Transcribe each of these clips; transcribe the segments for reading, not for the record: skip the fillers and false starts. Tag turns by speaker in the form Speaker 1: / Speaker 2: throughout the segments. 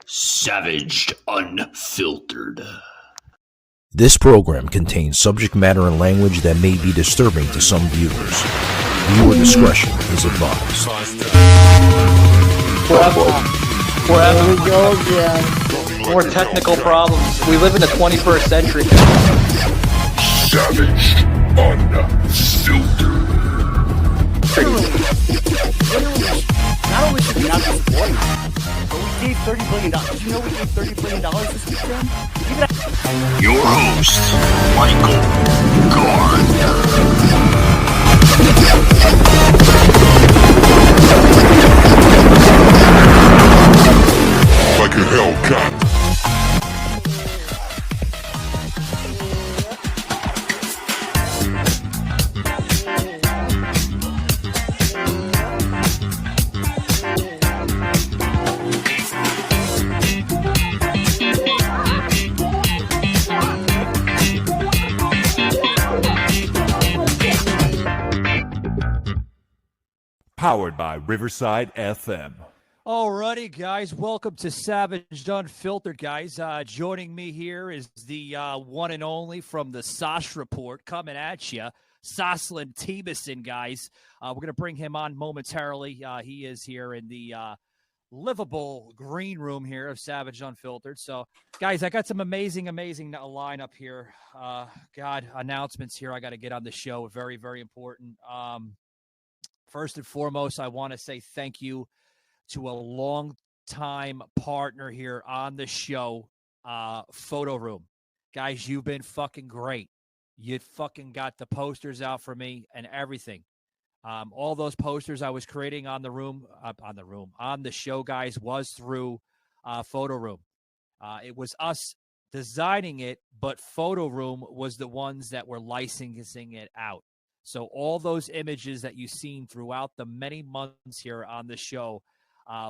Speaker 1: Savaged Unfiltered.
Speaker 2: This program contains subject matter and language that may be disturbing to some viewers. Viewer discretion is advised.
Speaker 3: There we go again.
Speaker 4: More technical problems. We live in the 21st century.
Speaker 1: Savaged Unfiltered.
Speaker 5: Not only should we not be supporting, but we gave $30 billion. Did you know we gave $30 billion this weekend?
Speaker 1: Your host, Michael Gardner. Like a Hellcat.
Speaker 6: Powered by Riverside FM.
Speaker 7: Alrighty, guys. Welcome to Savaged Unfiltered, guys. Joining me here is the one and only from the Sosh Report coming at you, Soslin Tebeson, guys. We're going to bring him on momentarily. He is here in the livable green room here of Savaged Unfiltered. So, guys, I got some amazing lineup here. Announcements here. I got to get on the show. Very, very important. First and foremost, I want to say thank you to a long-time partner here on the show, Photo Room. Guys, you've been fucking great. You fucking got the posters out for me and everything. All those posters I was creating on the show, guys, was through Photo Room. It was us designing it, but Photo Room was the ones that were licensing it out. So all those images that you've seen throughout the many months here on the show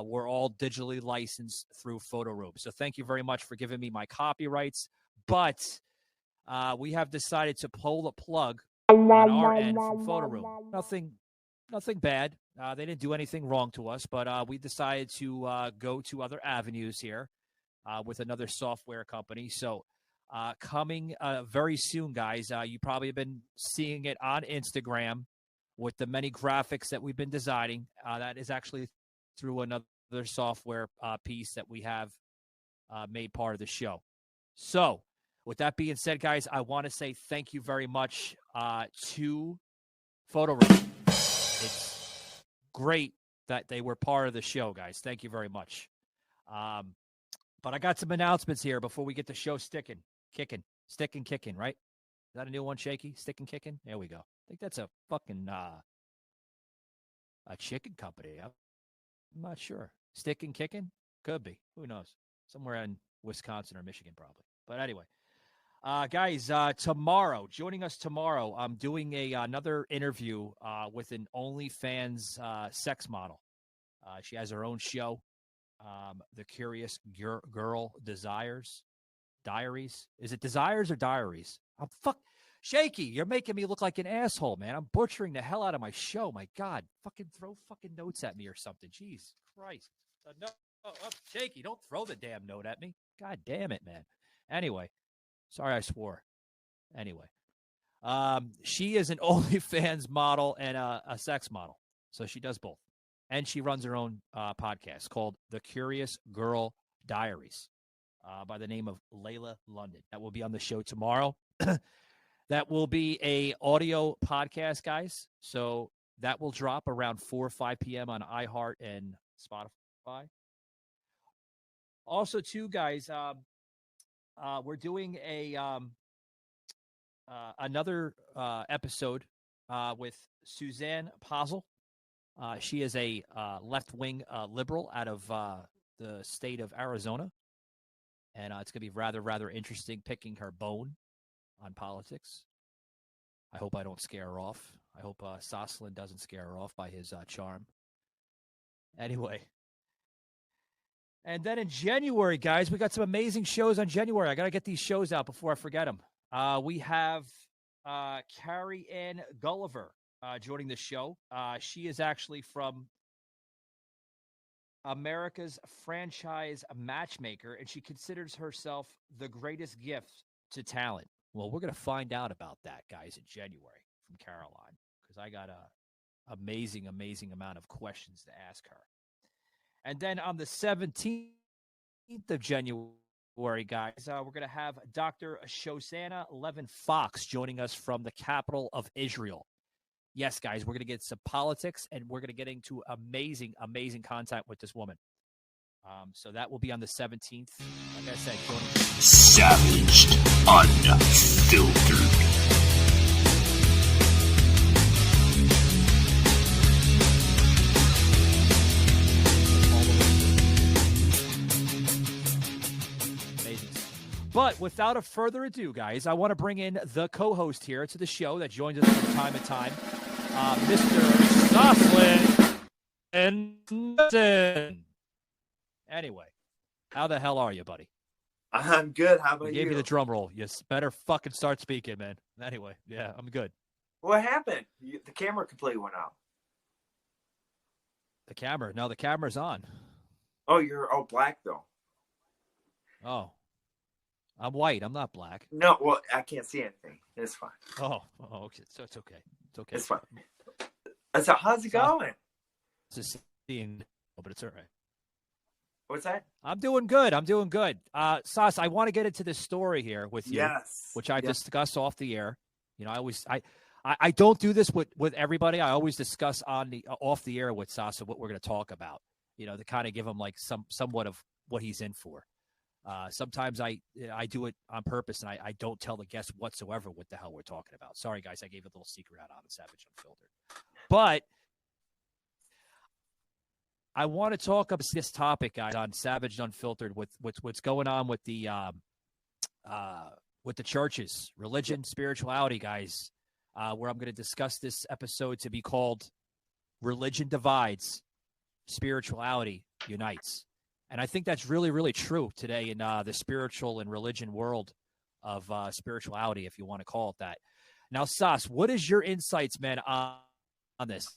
Speaker 7: were all digitally licensed through Photo Room. So thank you very much for giving me my copyrights. But we have decided to pull the plug on our end from Photo Room. Nothing bad. They didn't do anything wrong to us, but we decided to go to other avenues here with another software company. So coming very soon, guys. You probably have been seeing it on Instagram with the many graphics that we've been designing. That is actually through another software piece that we have made part of the show. So with that being said, guys, I want to say thank you very much to Photo Room. It's great that they were part of the show, guys. Thank you very much. But I got some announcements here before we get the show kicking, right? Is that a new one, Shaky? Stick and kicking? There we go. I think that's a fucking a chicken company. I'm not sure. Stick and kicking? Could be. Who knows? Somewhere in Wisconsin or Michigan, probably. But anyway, guys, tomorrow, joining us tomorrow, I'm doing another interview with an OnlyFans sex model. She has her own show, The Curious Girl Diaries. Is it Desires or Diaries? Shaky, you're making me look like an asshole, man. I'm butchering the hell out of my show. My God, fucking throw fucking notes at me or something. Jeez Christ. No, Shaky, don't throw the damn note at me. God damn it, man. Anyway, sorry I swore. Anyway, she is an OnlyFans model and a sex model. So she does both. And she runs her own podcast called The Curious Girl Diaries by the name of Layla London. That will be on the show tomorrow. That will be a audio podcast, guys. So that will drop around 4 or 5 p.m. on iHeart and Spotify. Also, too, guys, we're doing another episode with Suzanne Posel. She is a left-wing liberal out of the state of Arizona. And it's going to be rather interesting picking her bone on politics. I hope I don't scare her off. I hope Soslin doesn't scare her off by his charm. Anyway. And then in January, guys, we got some amazing shows on January. I got to get these shows out before I forget them. We have Carrie Ann Gulliver joining the show. She is actually from America's franchise matchmaker, and she considers herself the greatest gift to talent. Well, we're going to find out about that, guys, in January from Caroline, because I got a amazing amount of questions to ask her. And then on the 17th of January, guys, we're going to have Dr. Shosanna Levin Fox joining us from the capital of Israel. Yes, guys, we're going to get some politics, and we're going to get into amazing content with this woman. So that will be on the 17th. Like I said, joining
Speaker 1: Savaged, unfiltered.
Speaker 7: But without a further ado, guys, I want to bring in the co-host here to the show that joins us from time to time, Mr. Jocelyn and anyway, how the hell are you, buddy?
Speaker 8: I'm good. How about
Speaker 7: I
Speaker 8: you?
Speaker 7: gave you the drum roll. You better fucking start speaking, man. Anyway, yeah, I'm good.
Speaker 8: What happened? The camera completely went out.
Speaker 7: The camera? No, the camera's on.
Speaker 8: Oh, you're all black, though.
Speaker 7: Oh. I'm white. I'm not black.
Speaker 8: No, well, I can't see anything. It's fine.
Speaker 7: Oh, okay. So it's okay. It's okay.
Speaker 8: It's fine. So how's it going?
Speaker 7: Just seeing, but it's all right.
Speaker 8: What's that?
Speaker 7: I'm doing good. Sas, I want to get into this story here with you,
Speaker 8: Yes.
Speaker 7: which I discussed off the air. You know, I don't do this with everybody. I always discuss off the air with Sasa what we're going to talk about, you know, to kind of give him like somewhat of what he's in for. Sometimes I do it on purpose, and I don't tell the guests whatsoever what the hell we're talking about. Sorry, guys, I gave a little secret out on the Savage Unfiltered. But I want to talk about this topic, guys, on Savage Unfiltered with what's going on with the churches, religion, spirituality, guys, where I'm going to discuss this episode to be called Religion Divides, Spirituality Unites. And I think that's really, really true today in the spiritual and religion world of spirituality, if you want to call it that. Now, Sas, what is your insights, man, on this?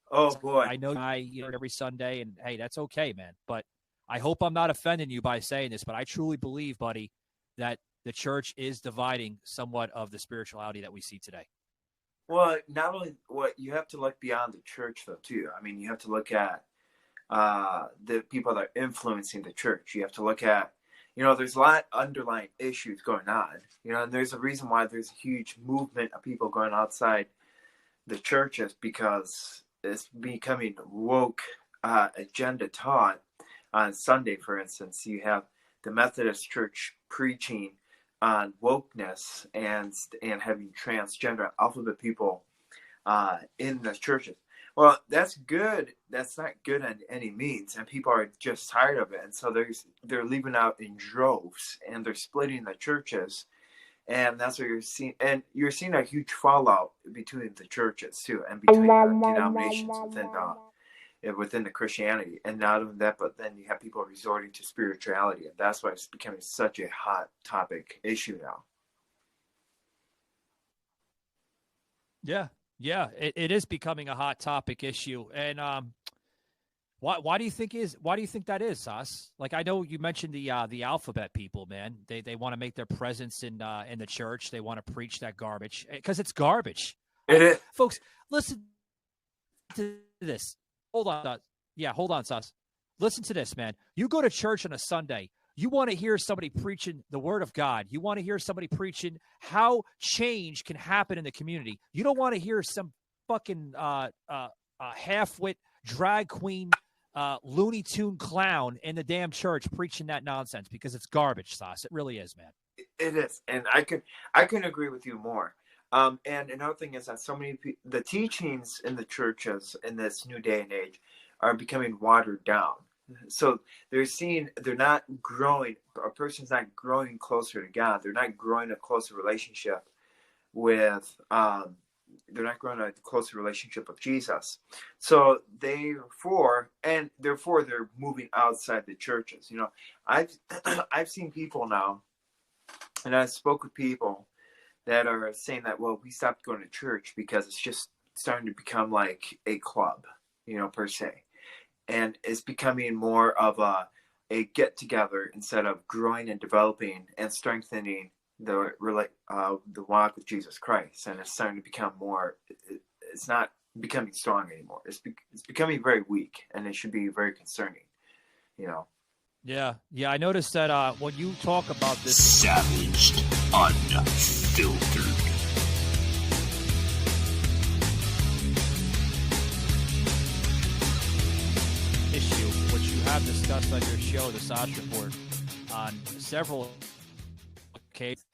Speaker 8: Oh, boy.
Speaker 7: I know I hear every Sunday, and hey, that's okay, man. But I hope I'm not offending you by saying this, but I truly believe, buddy, that the church is dividing somewhat of the spirituality that we see today.
Speaker 8: Well, not only you have to look beyond the church, though, too. I mean, you have to look at the people that are influencing the church. You have to look at, you know, there's a lot of underlying issues going on, you know, and there's a reason why there's a huge movement of people going outside the churches, because it's becoming woke agenda taught. On Sunday, for instance, you have the Methodist Church preaching on wokeness and having transgender alphabet people in the churches. Well, that's good. That's not good on any means, and people are just tired of it, and so they're leaving out in droves, and they're splitting the churches, and that's what you're seeing. And you're seeing a huge fallout between the churches too, and between the denominations within the Christianity. And not only that, but then you have people resorting to spirituality, and that's why it's becoming such a hot topic issue now.
Speaker 7: Yeah, it is becoming a hot topic issue. And why do you think that is, Sas? Like, I know you mentioned the alphabet people, man. They want to make their presence in the church. They want to preach that garbage because it's garbage.
Speaker 8: It is.
Speaker 7: Folks, listen to this. Hold on, Sas. Listen to this, man. You go to church on a Sunday. You want to hear somebody preaching the word of God. You want to hear somebody preaching how change can happen in the community. You don't want to hear some fucking half-wit drag queen Looney Tune clown in the damn church preaching that nonsense, because it's garbage, Sauce. It really is, man.
Speaker 8: It is, and I couldn't agree with you more. And another thing is that so many the teachings in the churches in this new day and age are becoming watered down. So they're not growing. A person's not growing closer to God. They're not growing a closer relationship with. They're not growing a closer relationship with Jesus. So therefore they're moving outside the churches. You know, I've seen people now, and I spoke with people that are saying that, well, we stopped going to church because it's just starting to become like a club, you know, per se. and it's becoming more of a get together instead of growing and developing and strengthening the walk with Jesus Christ. And it's starting to become more. It's not becoming strong anymore. It's becoming very weak, and it should be very concerning.
Speaker 7: Yeah. I noticed that when you talk about this
Speaker 1: Savaged, unfiltered.
Speaker 7: issue, which you have discussed on your show, the Sosh Report, on several occasions,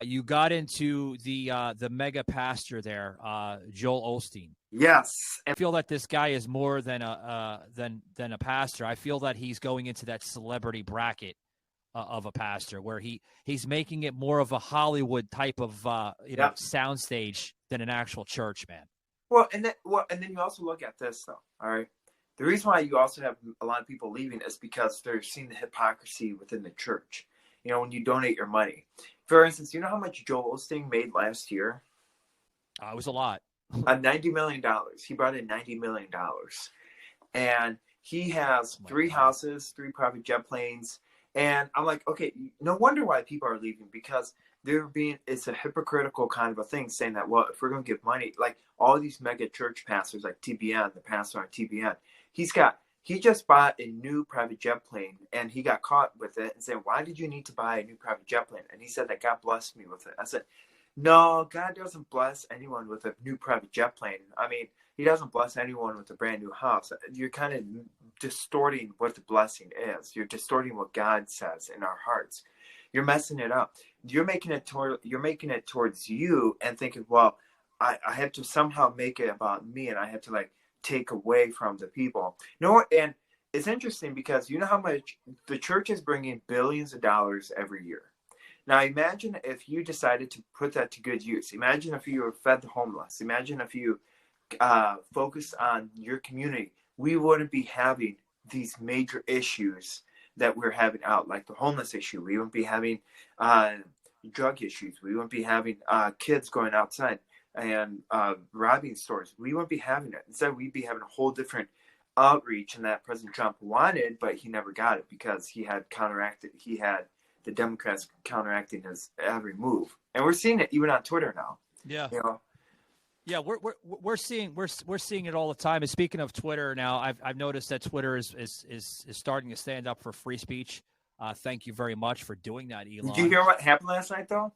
Speaker 7: you got into the mega pastor there, Joel Osteen.
Speaker 8: Yes,
Speaker 7: I feel that this guy is more than a pastor. I feel that he's going into that celebrity bracket of a pastor, where he's making it more of a Hollywood type of soundstage than an actual church, man.
Speaker 8: Well, and then you also look at this though. All right, the reason why you also have a lot of people leaving is because they're seeing the hypocrisy within the church. When you donate your money. For instance, you know how much Joel Osteen made last year?
Speaker 7: It was a lot.
Speaker 8: $90 million. He brought in $90 million. And he has 3 houses, 3 private jet planes. And I'm like, okay, no wonder why people are leaving, because it's a hypocritical kind of a thing, saying that, well, if we're going to give money, like all these mega church pastors, like TBN, the pastor on TBN, he just bought a new private jet plane, and he got caught with it and said, why did you need to buy a new private jet plane? And he said that God blessed me with it. I said, no, God doesn't bless anyone with a new private jet plane. I mean, he doesn't bless anyone with a brand new house. You're kind of distorting what the blessing is. You're distorting what God says in our hearts. You're messing it up. You're making it towards you and thinking, well, I have to somehow make it about me, and I have to take away from the people. And it's interesting because you know how much the church is bringing billions of dollars every year. Now imagine if you decided to put that to good use. Imagine if you fed the homeless. Imagine if you focused on your community. We wouldn't be having these major issues that we're having out, like the homeless issue. We wouldn't be having drug issues. We wouldn't be having kids going outside and robbing stores. We wouldn't be having it. Instead, we'd be having a whole different outreach, and that President Trump wanted, but he never got it because he had the Democrats counteracting his every move. And we're seeing it even on Twitter now.
Speaker 7: Yeah. Yeah, we're seeing it all the time. And speaking of Twitter now, I've noticed that Twitter is starting to stand up for free speech. Thank you very much for doing that, Elon.
Speaker 8: Did you hear what happened last night, though?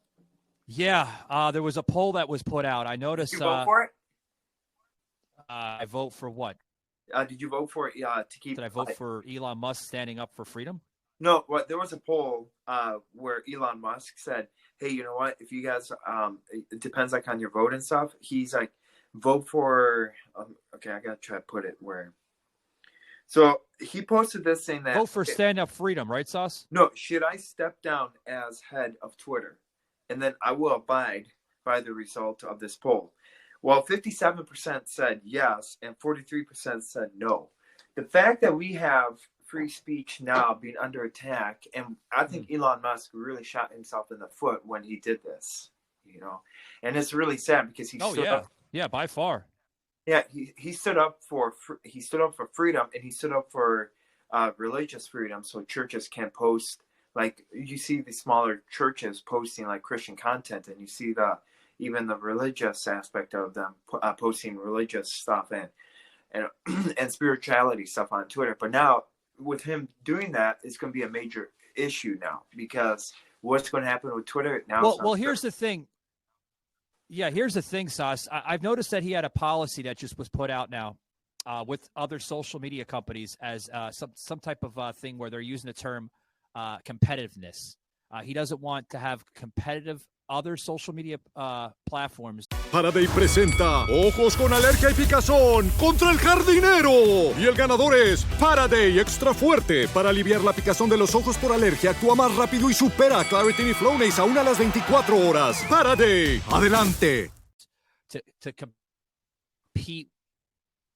Speaker 7: Yeah, there was a poll that was put out. I noticed.
Speaker 8: Did you vote for it?
Speaker 7: I vote for what?
Speaker 8: Did you vote for it to keep?
Speaker 7: Did I vote for Elon Musk standing up for freedom?
Speaker 8: No, there was a poll where Elon Musk said, hey, you know what? If you guys, it depends on your vote and stuff. He's like, vote for, okay, I got to try to put it where. So he posted this saying that.
Speaker 7: Vote for stand up freedom, right, Sauce?
Speaker 8: No, should I step down as head of Twitter? And then I will abide by the result of this poll. Well, 57% said yes, and 43% said no. The fact that we have free speech now being under attack, and I think Elon Musk really shot himself in the foot when he did this, and it's really sad because he stood up.
Speaker 7: Yeah, by far.
Speaker 8: Yeah, he stood up for freedom, and he stood up for religious freedom, so churches can post, like you see the smaller churches posting like Christian content, and you see even the religious aspect of them posting religious stuff and spirituality stuff on Twitter. But now, with him doing that, it's going to be a major issue now, because what's going to happen with Twitter now?
Speaker 7: Well, here's the thing. Yeah, here's the thing, Sauce. I've noticed that he had a policy that just was put out now with other social media companies as some type of thing where they're using the term competitiveness. He doesn't want to have competitive other social media platforms.
Speaker 9: Faraday presenta Ojos con Alergia y Picazón contra el jardinero. Y el ganador es Faraday Extra Fuerte. Para aliviar la picazón de los ojos por alergia, actúa más rápido y supera a Claritin y Flonase aún a las 24 horas. Faraday, adelante.
Speaker 7: To compete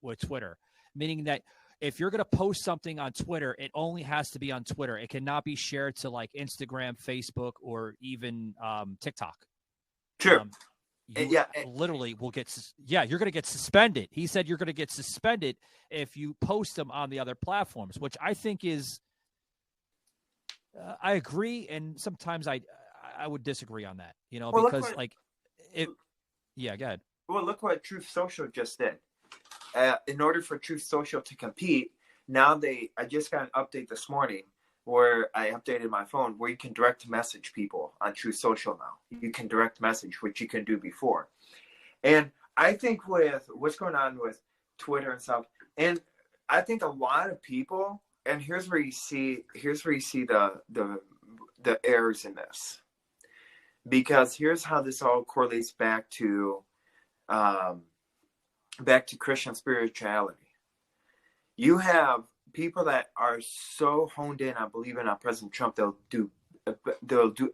Speaker 7: with Twitter, meaning that if you're going to post something on Twitter, it only has to be on Twitter. It cannot be shared to like Instagram, Facebook, or even TikTok.
Speaker 8: Sure.
Speaker 7: you literally will get. You're going to get suspended. He said you're going to get suspended if you post them on the other platforms, which I think is. I agree, and sometimes I would disagree on that. Because Yeah, go ahead.
Speaker 8: Well, look what Truth Social just did. In order for Truth Social to compete, now I just got an update this morning where I updated my phone where you can direct message people on Truth Social now. You can direct message, which you can do before. And I think with what's going on with Twitter and stuff, and I think a lot of people, and here's where you see the errors in this. Because here's how this all correlates back to Christian spirituality. You have people that are so honed in on believing on President Trump, they'll do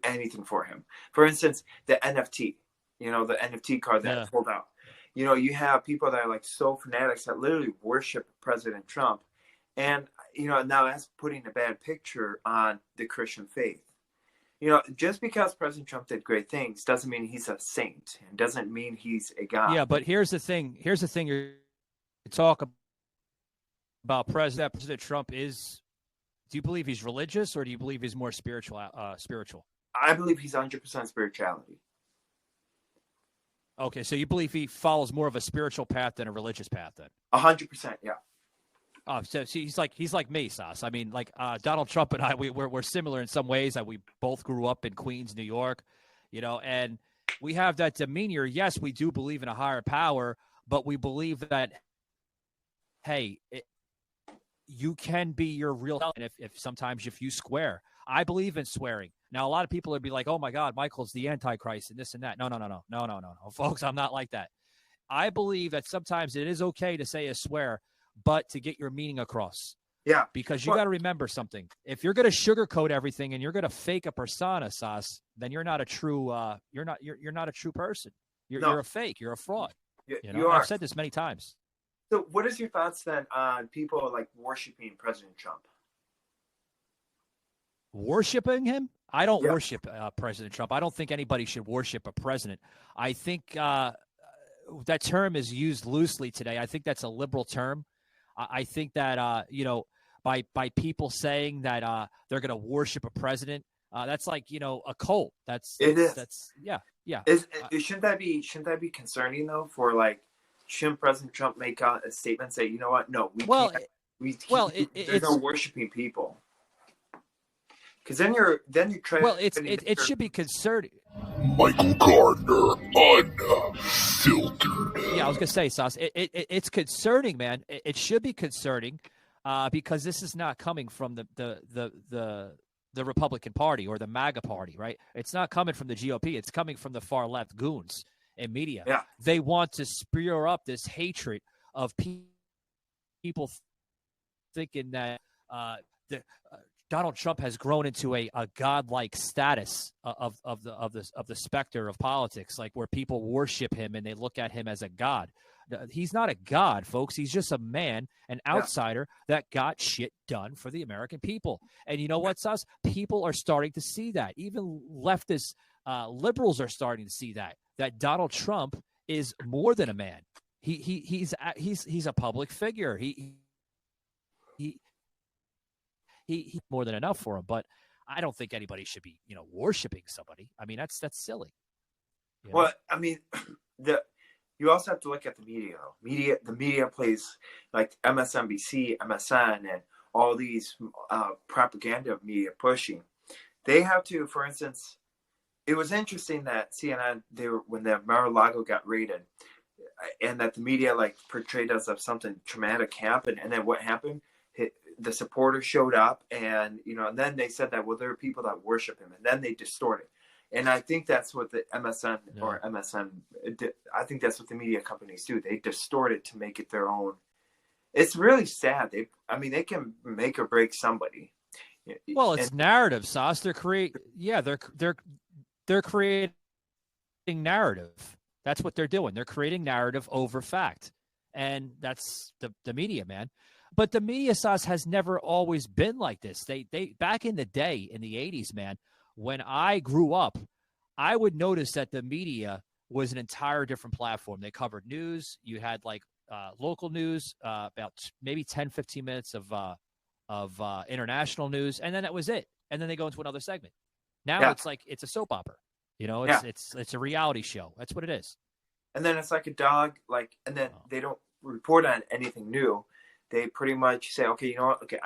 Speaker 8: anything for him. For instance, the NFT, the NFT card that pulled out. You have people that are like so fanatics that literally worship President Trump, and now that's putting a bad picture on the Christian faith. Just because President Trump did great things doesn't mean he's a saint, and doesn't mean he's a god.
Speaker 7: Yeah, but here's the thing. You talk about President Trump is. Do you believe he's religious, or do you believe he's more spiritual?
Speaker 8: I believe he's 100% spirituality.
Speaker 7: Okay, so you believe he follows more of a spiritual path than a religious path, then?
Speaker 8: 100%, yeah.
Speaker 7: Oh, so he's like me, Sas. I mean, like Donald Trump and I, we're similar in some ways. That we both grew up in Queens, New York, and we have that demeanor. Yes, we do believe in a higher power, but we believe that, hey, you can be your real self. And if you swear, I believe in swearing. Now, a lot of people would be like, oh my God, Michael's the Antichrist and this and that. No, folks, I'm not like that. I believe that sometimes it is okay to say a swear, but to get your meaning across.
Speaker 8: Yeah.
Speaker 7: Because you got to remember something. If you're going to sugarcoat everything and you're going to fake a persona, Sas, then you're not a true you're not a true person. You're a fake. You're a fraud.
Speaker 8: You are.
Speaker 7: I've said this many times.
Speaker 8: So what is your thoughts then on people like worshiping President Trump?
Speaker 7: Worshiping him? I don't worship President Trump. I don't think anybody should worship a president. I think that term is used loosely today. I think that's a liberal term. I think that, by people saying that they're going to worship a president, that's like, a cult. Yeah.
Speaker 8: Shouldn't that be concerning though? Shouldn't President Trump make a statement say, you know what? No, there's no worshiping people. Because then you're trying.
Speaker 7: Well, it should be concerning.
Speaker 1: Michael Gardner, unfiltered.
Speaker 7: Yeah, I was gonna say, Sas, it's concerning, man. It should be concerning, because this is not coming from the Republican Party or the MAGA Party, right? It's not coming from the GOP. It's coming from the far left goons and media.
Speaker 8: Yeah.
Speaker 7: They want to spear up this hatred of people thinking that Donald Trump has grown into a godlike status of the specter of politics, like where people worship him and they look at him as a god. He's not a god, folks. He's just a man, an outsider that got shit done for the American people. And you know what, Sus? People are starting to see that. Even leftist liberals are starting to see that Donald Trump is more than a man. He's a public figure. He more than enough for him, but I don't think anybody should be, worshiping somebody. I mean, that's silly.
Speaker 8: Well, I mean, you also have to look at the media. The media plays like MSNBC, MSN, and all these propaganda media pushing. They have to, for instance, it was interesting that CNN, when the Mar-a-Lago got raided, and that the media portrayed as if something traumatic happened, and then what happened? The supporters showed up, and and then they said that there are people that worship him, and then they distorted. And I think that's what the MSN or MSN. I think that's what the media companies do. They distort it to make it their own. It's really sad. They can make or break somebody.
Speaker 7: Well, it's narrative, Sauce. They're creating narrative. That's what they're doing. They're creating narrative over fact, and that's the media, man. But the media, Sauce, has never always been like this. They back in the day, in the 80s, man, when I grew up, I would notice that the media was an entire different platform. They covered news. You had like local news, about maybe 10, 15 minutes of international news, and then that was it. And then they go into another segment. Now it's like it's a soap opera. You know, it's a reality show. That's what it is.
Speaker 8: And then it's like a dog, and then they don't report on anything new. They pretty much say, okay, you know what? Okay,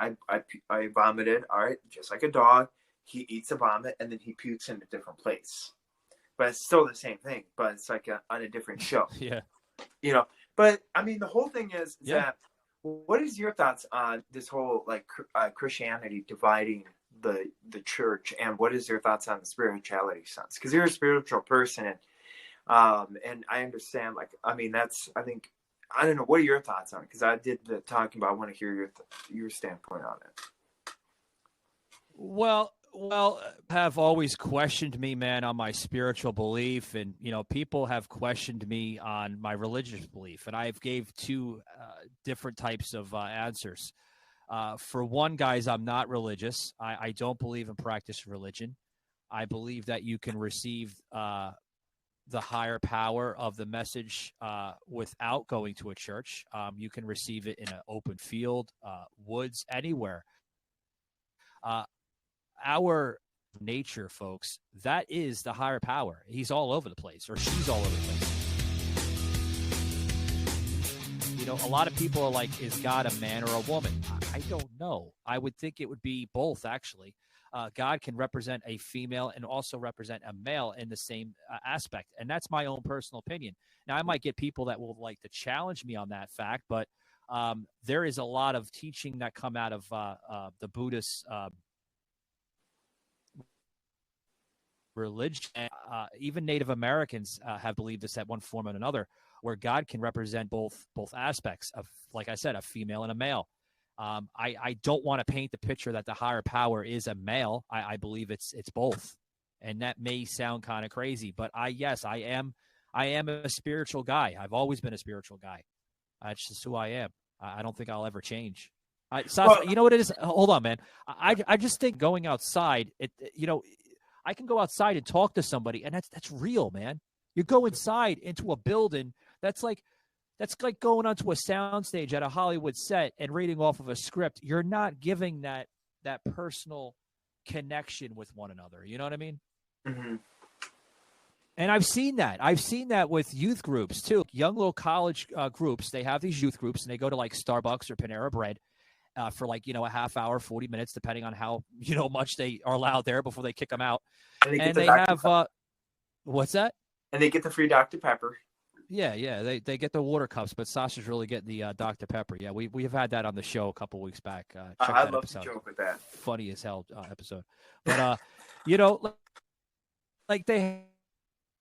Speaker 8: I vomited. All right, just like a dog, he eats a vomit and then he pukes in a different place. But it's still the same thing. But it's like on a different show.
Speaker 7: Yeah.
Speaker 8: You know, but I mean, the whole thing is that. What is your thoughts on this whole Christianity dividing the church, and what is your thoughts on the spirituality sense? Because you're a spiritual person, and I understand. I don't know. What are your thoughts on it? Because I did the talking, but I want to hear your standpoint on it.
Speaker 7: Well, have always questioned me, man, on my spiritual belief, and people have questioned me on my religious belief, and I've gave two different types of answers. For one, guys, I'm not religious. I don't believe in practice religion. I believe that you can receive the higher power of the message without going to a church. You can receive it in an open field, woods, anywhere. Our nature, folks, that is the higher power. He's all over the place, or she's all over the place. A lot of people are like, is God a man or a woman? I don't know. I would think it would be both, actually. God can represent a female and also represent a male in the same aspect. And that's my own personal opinion. Now, I might get people that will like to challenge me on that fact, but there is a lot of teaching that come out of the Buddhist religion. Even Native Americans have believed this at one form or another, where God can represent both aspects of, like I said, a female and a male. I don't want to paint the picture that the higher power is a male. I believe it's both, and that may sound kind of crazy, but I am a spiritual guy. I've always been a spiritual guy. That's just who I am. I don't think I'll ever change. You know what it is? Hold on, man. I just think going outside, I can go outside and talk to somebody, and that's real, man. You go inside into a building that's like going onto a soundstage at a Hollywood set and reading off of a script. You're not giving that personal connection with one another. You know what I mean?
Speaker 8: Mm-hmm.
Speaker 7: And I've seen that. I've seen that with youth groups too. Young little college groups. They have these youth groups, and they go to like Starbucks or Panera Bread for a half hour, 40 minutes, depending on how much they are allowed there before they kick them out.
Speaker 8: And they have
Speaker 7: what's that?
Speaker 8: And they get the free Dr. Pepper.
Speaker 7: Yeah. They get the water cups, but Sasha's really getting the Dr. Pepper. Yeah, we have had that on the show a couple weeks back.
Speaker 8: I love to joke with that.
Speaker 7: Funny as hell episode. But like they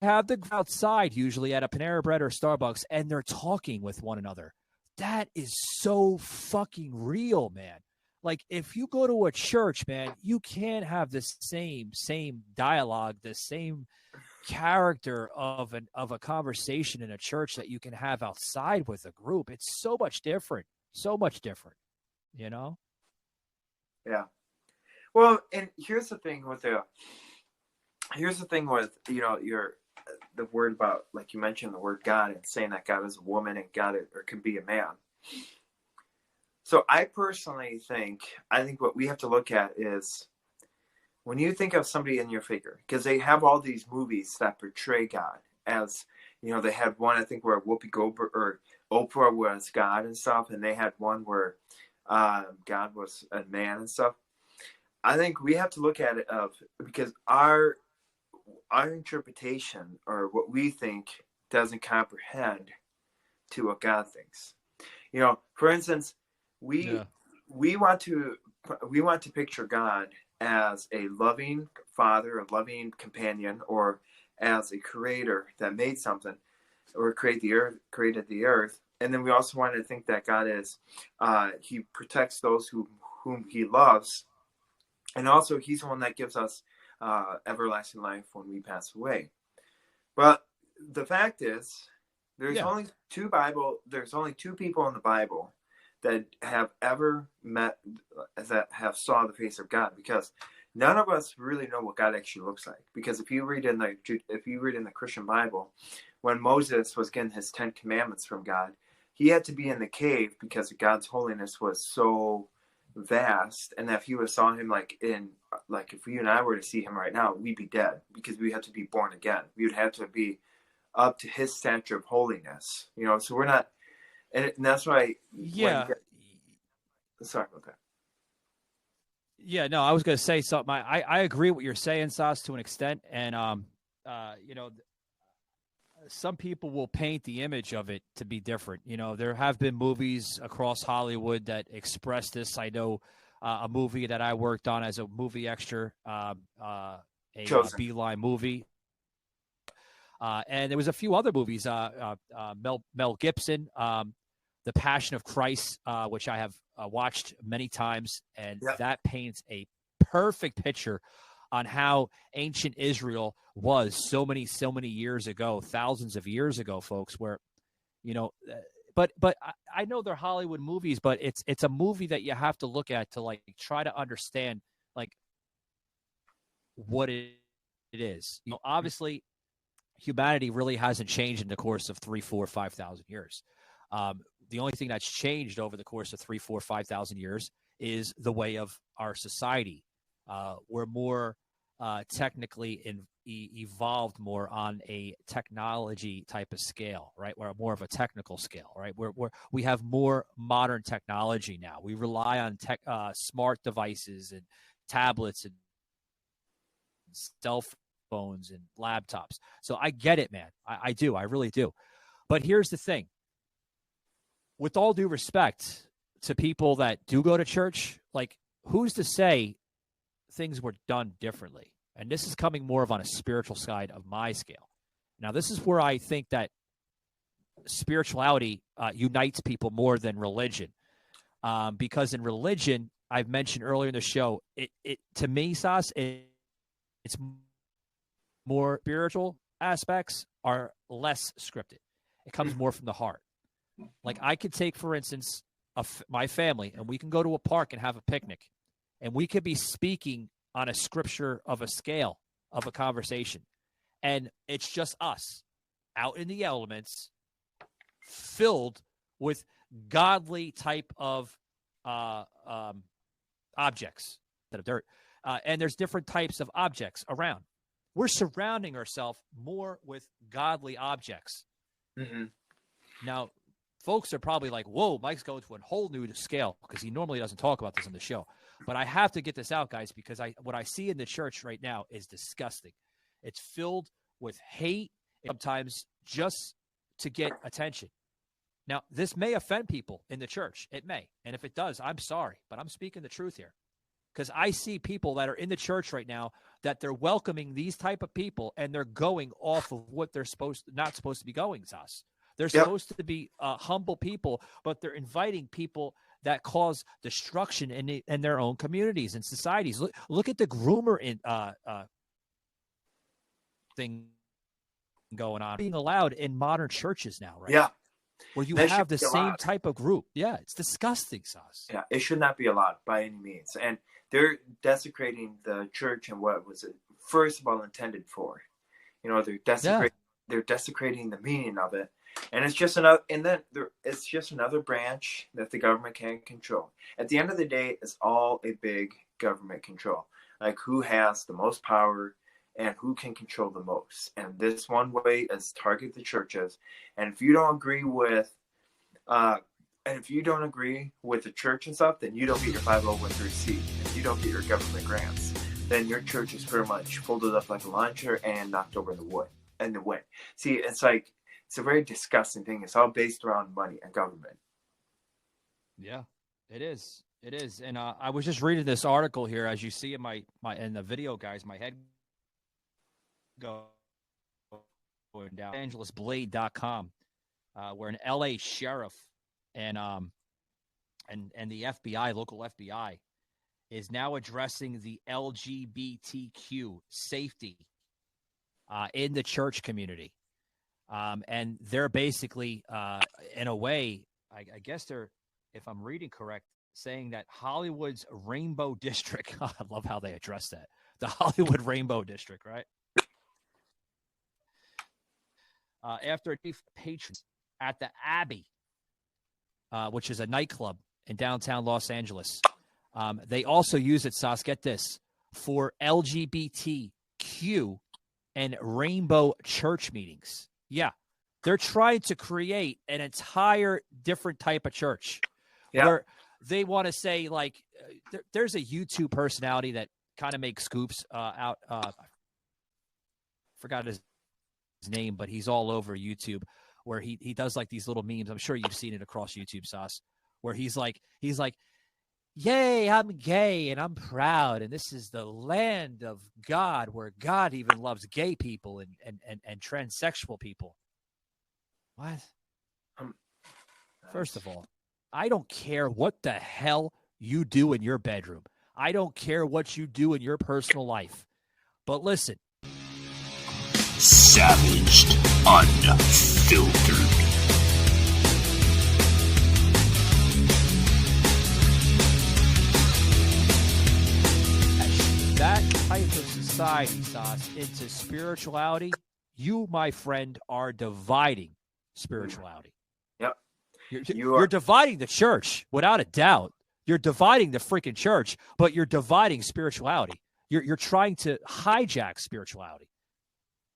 Speaker 7: have the outside usually at a Panera Bread or Starbucks, and they're talking with one another. That is so fucking real, man. Like if you go to a church, man, you can't have the same dialogue, the same character of a conversation in a church that you can have outside with a group. It's so much different, Yeah.
Speaker 8: Well, and here's the thing with the word about, like you mentioned, the word God, and saying that God is a woman and God or can be a man. So I personally think what we have to look at is when you think of somebody in your figure, because they have all these movies that portray God as, they had one, I think, where Whoopi Goldberg or Oprah was God and stuff, and they had one where God was a man and stuff. I think we have to look at it because our interpretation or what we think doesn't comprehend to what God thinks. For instance, we want to picture God as a loving father, a loving companion, or as a creator that made something or created the earth. And then we also want to think that God is, he protects those whom he loves. And also he's the one that gives us everlasting life when we pass away. But the fact is, there's only two people in the Bible that have ever met, that have saw the face of God, because none of us really know what God actually looks like, because if you read in the Christian Bible, when Moses was getting his 10 commandments from God, he had to be in the cave because God's holiness was so vast, and that if you saw him like if you and I were to see him right now, we'd be dead, because we had to be born again. We would have to be up to his stature of holiness, so we're not, and that's why. Sorry about that.
Speaker 7: Yeah, no, I was going to say something. I agree what you're saying, Sas, to an extent. And, some people will paint the image of it to be different. There have been movies across Hollywood that express this. I know a movie that I worked on as a movie extra, a Beeline movie. And there was a few other movies, Mel Gibson, The Passion of Christ, which I have watched many times, and that paints a perfect picture on how ancient Israel was so many years ago, thousands of years ago, folks, where, but I know they're Hollywood movies, but it's a movie that you have to look at to like try to understand like what it is. Obviously humanity really hasn't changed in the course of 3, 4, 5,000 years. The only thing that's changed over the course of 3, 4, 5,000 years is the way of our society. We're more technically evolved more on a technology type of scale, right? We're more of a technical scale, right? We have more modern technology now. We rely on smart devices and tablets and cell phones and laptops. So I get it, man. I do. I really do. But here's the thing. With all due respect to people that do go to church, like, who's to say things were done differently? And this is coming more of on a spiritual side of my scale. Now, this is where I think that spirituality unites people more than religion. Because in religion, I've mentioned earlier in the show, it to me, Sas, it's more spiritual aspects are less scripted. It comes more from the heart. Like, I could take, for instance, my family, and we can go to a park and have a picnic, and we could be speaking on a scripture of a scale of a conversation, and it's just us out in the elements, filled with godly type of objects that are dirt, and there's different types of objects around. We're surrounding ourselves more with godly objects.
Speaker 8: Mm-hmm.
Speaker 7: Now, folks are probably like, whoa, Mike's going to a whole new scale, because he normally doesn't talk about this on the show. But I have to get this out, guys, because what I see in the church right now is disgusting. It's filled with hate, sometimes just to get attention. Now, this may offend people in the church. It may. And if it does, I'm sorry. But I'm speaking the truth here. Because I see people that are in the church right now that they're welcoming these type of people, and they're going off of what they're not supposed to be going, Sas. They're supposed to be humble people, but they're inviting people that cause destruction in their own communities and societies. Look at the groomer thing going on, being allowed in modern churches now, right?
Speaker 8: Yeah.
Speaker 7: Where you have the same type of group. Yeah, it's disgusting, Sas.
Speaker 8: Yeah, it should not be allowed by any means. And they're desecrating the church and what was it first of all intended for. They're desecrating the meaning of it. And it's just another branch that the government can't control. At the end of the day, it's all a big government control. Like, who has the most power and who can control the most. And this one way is target the churches. And if you don't agree with the church and stuff, then you don't get your 501c. If you don't get your government grants, then your church is pretty much folded up like a launcher and knocked over in the wind. See, it's a very disgusting thing. It's all based around money and government.
Speaker 7: Yeah, it is. It is. And I was just reading this article here, as you see in my in the video, guys. My head going down. AngelusBlade.com, where an LA sheriff and the FBI, local FBI, is now addressing the LGBTQ safety in the church community. And they're basically, in a way, I guess they're, if I'm reading correct, saying that Hollywood's Rainbow District, I love how they address that. The Hollywood Rainbow District, right? After a chief patron at the Abbey, which is a nightclub in downtown Los Angeles. They also use it, Sas, get this, for LGBTQ and rainbow church meetings. Yeah, they're trying to create an entire different type of church where they want to say, like, there's a YouTube personality that kind of makes scoops out. I forgot his name, but he's all over YouTube, where he does like these little memes. I'm sure you've seen it across YouTube, Sauce, where he's like, yay, I'm gay and I'm proud, and this is the land of God, where God even loves gay people and transsexual people. What? First of all, I don't care what the hell you do in your bedroom. I don't care what you do in your personal life. But listen.
Speaker 1: Savaged, unfiltered.
Speaker 7: That type of society, Sauce, into spirituality, you, my friend, are dividing spirituality.
Speaker 8: Yep.
Speaker 7: You're dividing the church, without a doubt. You're dividing the freaking church, but you're dividing spirituality. You're trying to hijack spirituality.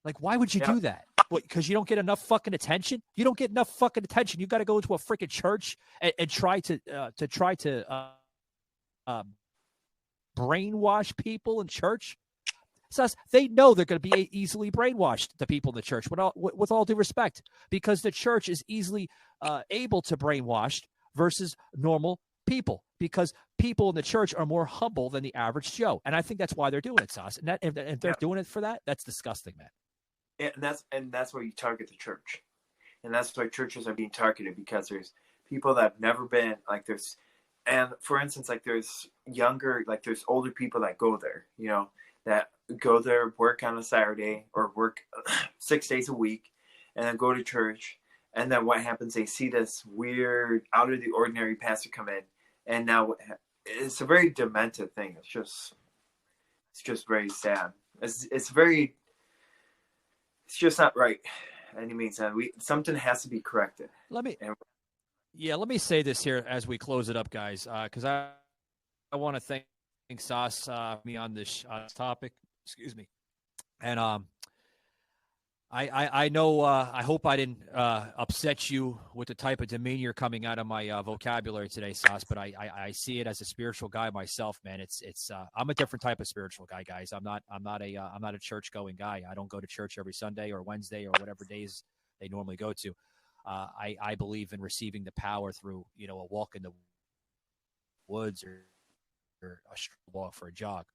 Speaker 7: Like, why would you do that? What, because you don't get enough fucking attention? You don't get enough fucking attention. You got to go into a freaking church and try to brainwash people in church. So they know they're going to be easily brainwashed, the people in the church, with all due respect, because the church is easily able to brainwash versus normal people, because people in the church are more humble than the average Joe. And I think that's why they're doing it, Sauce. And if they're doing it for that, that's disgusting, man.
Speaker 8: And that's why you target the church. And that's why churches are being targeted, because there's people that have never been, like, there's, and for instance, like, there's younger, like, there's older people that go there, you know, that go there, work on a Saturday or work 6 days a week, and then go to church. And then what happens? They see this weird, out of the ordinary pastor come in, and now it's a very demented thing. It's just very sad. It's just not right. Any means, something has to be corrected.
Speaker 7: Let me say this here as we close it up, guys, because I want to thank Sauce me on this topic. Excuse me, and I know I hope I didn't upset you with the type of demeanor coming out of my vocabulary today, Sauce. But I see it as a spiritual guy myself, man. It's I'm a different type of spiritual guy, guys. I'm not a church going guy. I don't go to church every Sunday or Wednesday or whatever days they normally go to. I believe in receiving the power through, you know, a walk in the woods or a walk for a jog.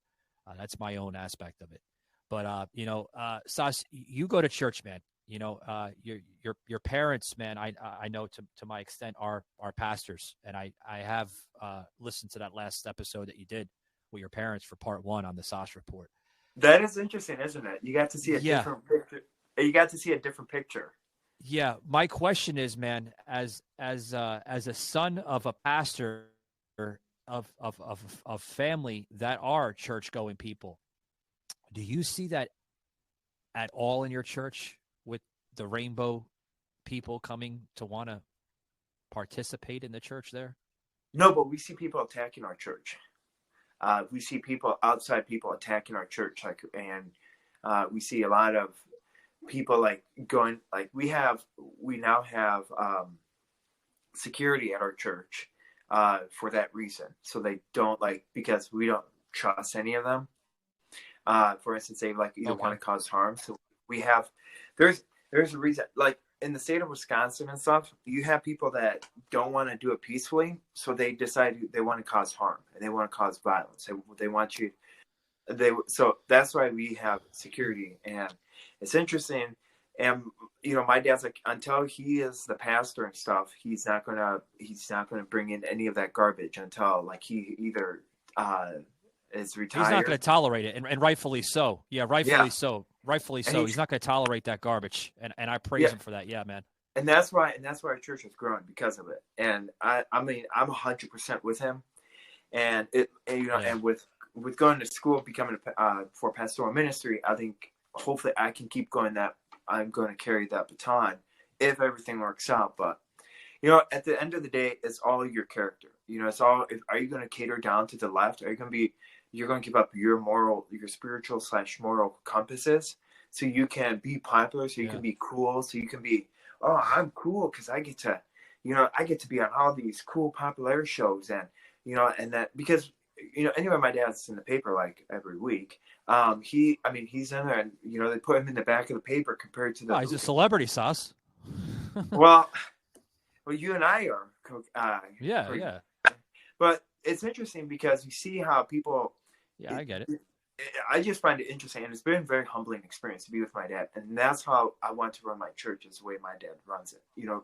Speaker 7: That's my own aspect of it. But you know, Sas, you go to church, man. You know, your parents, man. I know to my extent are pastors, and I have listened to that last episode that you did with your parents for part 1 on the Sas Report.
Speaker 8: That is interesting, isn't it? You got to see a different picture. You got to see a different picture.
Speaker 7: Yeah, my question is, man, as a son of a pastor of family that are church going people, do you see that at all in your church with the rainbow people coming to want to participate in the church there?
Speaker 8: No, but we see people attacking our church. We see outside people attacking our church, and we see a lot of people going, like, we now have security at our church for that reason. So they don't, because we don't trust any of them. For instance, they either want to cause harm. So we have, there's a reason, like in the state of Wisconsin and stuff, you have people that don't want to do it peacefully. So they decide they want to cause harm and they want to cause violence. They want you, so that's why we have security. And it's interesting. And, you know, my dad's like, until he is the pastor and stuff, he's not gonna bring in any of that garbage until he either is retired.
Speaker 7: He's not going to tolerate it, and rightfully so. Yeah, rightfully so. Rightfully so. He's not going to tolerate that garbage, and I praise him for that. Yeah, man.
Speaker 8: And that's why our church is growing because of it. And I mean, I'm 100% with him. And and with going to school, becoming for pastoral ministry, I think hopefully I can keep going that. I'm going to carry that baton if everything works out. But at the end of the day, it's all your character. It's all. Are you going to cater down to the left? Are you going to be? You're going to give up your spiritual / moral compasses, so you can be popular, so you can be cool, so you can be. Oh, I'm cool because I get to, I get to be on all these cool popular shows, and and that because anyway, my dad's in the paper like every week. He's in there, and they put him in the back of the paper compared to the.
Speaker 7: Oh, he's a celebrity, Sauce.
Speaker 8: well, you and I are.
Speaker 7: Yeah.
Speaker 8: But it's interesting because you see how people.
Speaker 7: Yeah, I get it.
Speaker 8: I just find it interesting, and it's been a very humbling experience to be with my dad, and that's how I want to run my church, is the way my dad runs it.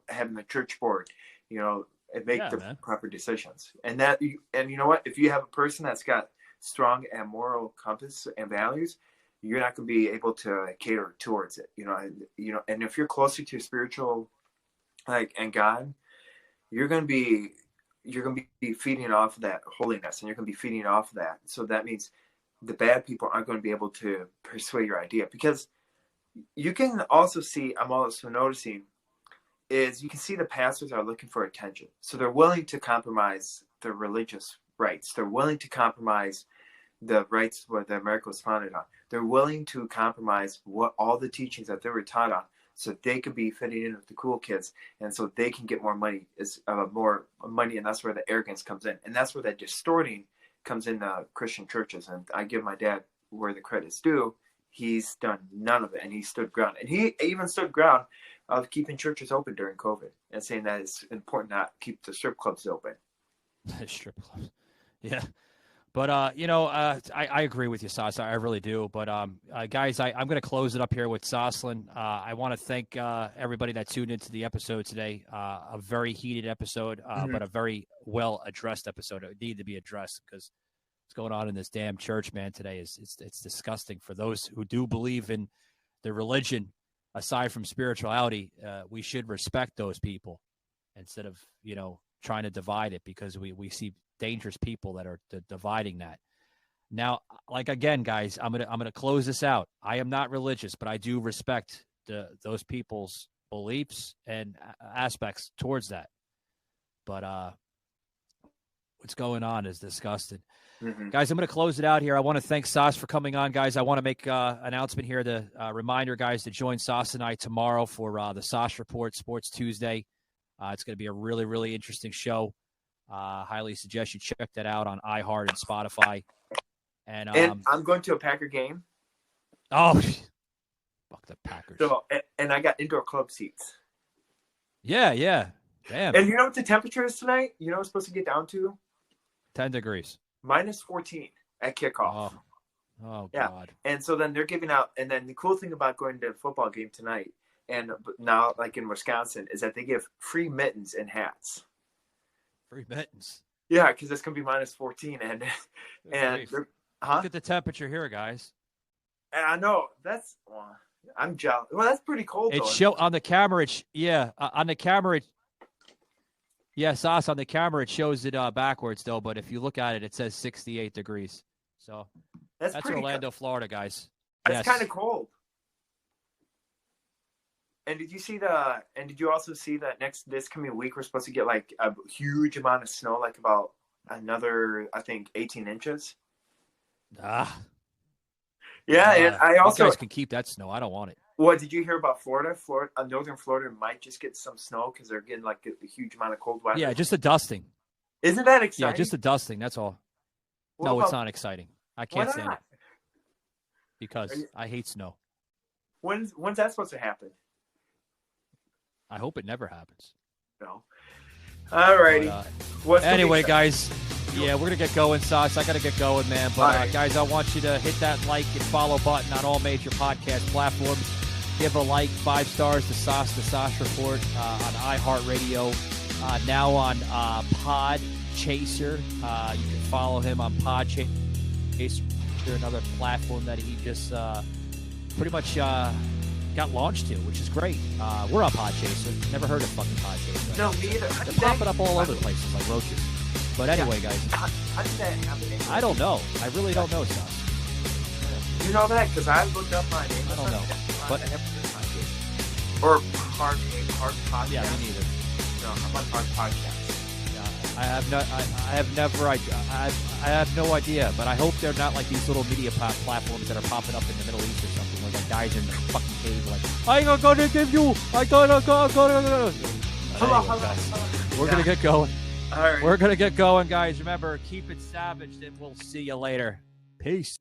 Speaker 8: Having the church board, and make the proper decisions, and you know what? If you have a person that's got strong and moral compass and values, you're not going to be able to cater towards it. And if you're closer to spiritual, and God, you're going to be feeding off of that holiness, and you're going to be feeding off of that. So that means the bad people aren't going to be able to persuade your idea, because you can also see, I'm also noticing, is you can see the pastors are looking for attention. So they're willing to compromise their religious rights. They're willing to compromise the rights where the America was founded on. They're willing to compromise all the teachings that they were taught on, so they could be fitting in with the cool kids, and so they can get more money, and that's where the arrogance comes in, and that's where that distorting comes into Christian churches. And I give my dad where the credit's due. He's done none of it, and he stood ground, and he even stood ground of keeping churches open during COVID and saying that it's important to keep the strip clubs open.
Speaker 7: Strip clubs, yeah. But, I agree with you, Sauce. I really do. But, guys, I'm going to close it up here with Sosslin. I want to thank everybody that tuned into the episode today. A very heated episode, but a very well-addressed episode. It needed to be addressed because what's going on in this damn church, man, today it's disgusting. For those who do believe in the religion, aside from spirituality, we should respect those people instead of, trying to divide it, because we see dangerous people that are dividing that. Now, again, guys, I'm gonna close this out. I am not religious, but I do respect those people's beliefs and aspects towards that. But what's going on is disgusting. Mm-hmm. Guys, I'm going to close it out here. I want to thank Sauce for coming on, guys. I want to make an announcement here, the reminder, guys, to join Sauce and I tomorrow for the Sauce Report Sports Tuesday. It's going to be a really, really interesting show. Highly suggest you check that out on iHeart and Spotify. And
Speaker 8: I'm going to a Packer game.
Speaker 7: Oh, fuck the Packers.
Speaker 8: So, and I got indoor club seats.
Speaker 7: Yeah. Damn.
Speaker 8: And you know what the temperature is tonight? You know what it's supposed to get down to?
Speaker 7: 10 degrees.
Speaker 8: Minus 14 at kickoff.
Speaker 7: Oh
Speaker 8: yeah.
Speaker 7: God.
Speaker 8: And so then they're giving out, and then the cool thing about going to a football game tonight, and now like in Wisconsin, is that they give free mittens and hats.
Speaker 7: Free mittens.
Speaker 8: Yeah, because it's gonna be minus 14, and
Speaker 7: look at the temperature here, guys.
Speaker 8: And I know I'm jealous. Well, that's pretty cold.
Speaker 7: It show on the camera. On the camera. Sauce, on the camera it shows it backwards though. But if you look at it, it says 68 degrees. So that's Orlando, Florida, guys.
Speaker 8: That's kind of cold. And did you also see that this coming week we're supposed to get like a huge amount of snow, like about another, I think, 18 inches? Yeah, and I also,
Speaker 7: you guys can keep that snow. I don't want it.
Speaker 8: What did you hear about Florida? Northern Florida might just get some snow because they're getting like a huge amount of cold weather.
Speaker 7: Yeah, just a dusting.
Speaker 8: Isn't that exciting?
Speaker 7: Yeah, just a dusting. That's all. It's not exciting. I can't stand it because I hate snow.
Speaker 8: When's that supposed to happen?
Speaker 7: I hope it never happens.
Speaker 8: No. All righty.
Speaker 7: Anyway, guys, we're going to get going, Sauce. I got to get going, man. But, guys, I want you to hit that like and follow button on all major podcast platforms. Give a like, 5 stars to Sauce, the Sauce Report on iHeartRadio. Now on Pod Chaser. You can follow him on Pod Chaser, another platform that he just pretty much got launched to, which is great. We're on Podchaser. Never heard of fucking Podchaser.
Speaker 8: No, me either.
Speaker 7: They're popping up all over the places like roaches. But anyway, guys,
Speaker 8: How did that happen? Anyway?
Speaker 7: I don't know. I really don't know, son.
Speaker 8: You know that because I looked up my name.
Speaker 7: I don't know. But
Speaker 8: or hard podcast.
Speaker 7: yeah, me neither.
Speaker 8: No, I'm on hard podcast.
Speaker 7: I have no idea, but I hope they're not like these little media platforms that are popping up in the Middle East or something, where the guys in the fucking cave like, I'm gonna give you, I gotta go. We're gonna get going.
Speaker 8: All right.
Speaker 7: We're gonna get going, guys. Remember, keep it savage, and we'll see you later. Peace.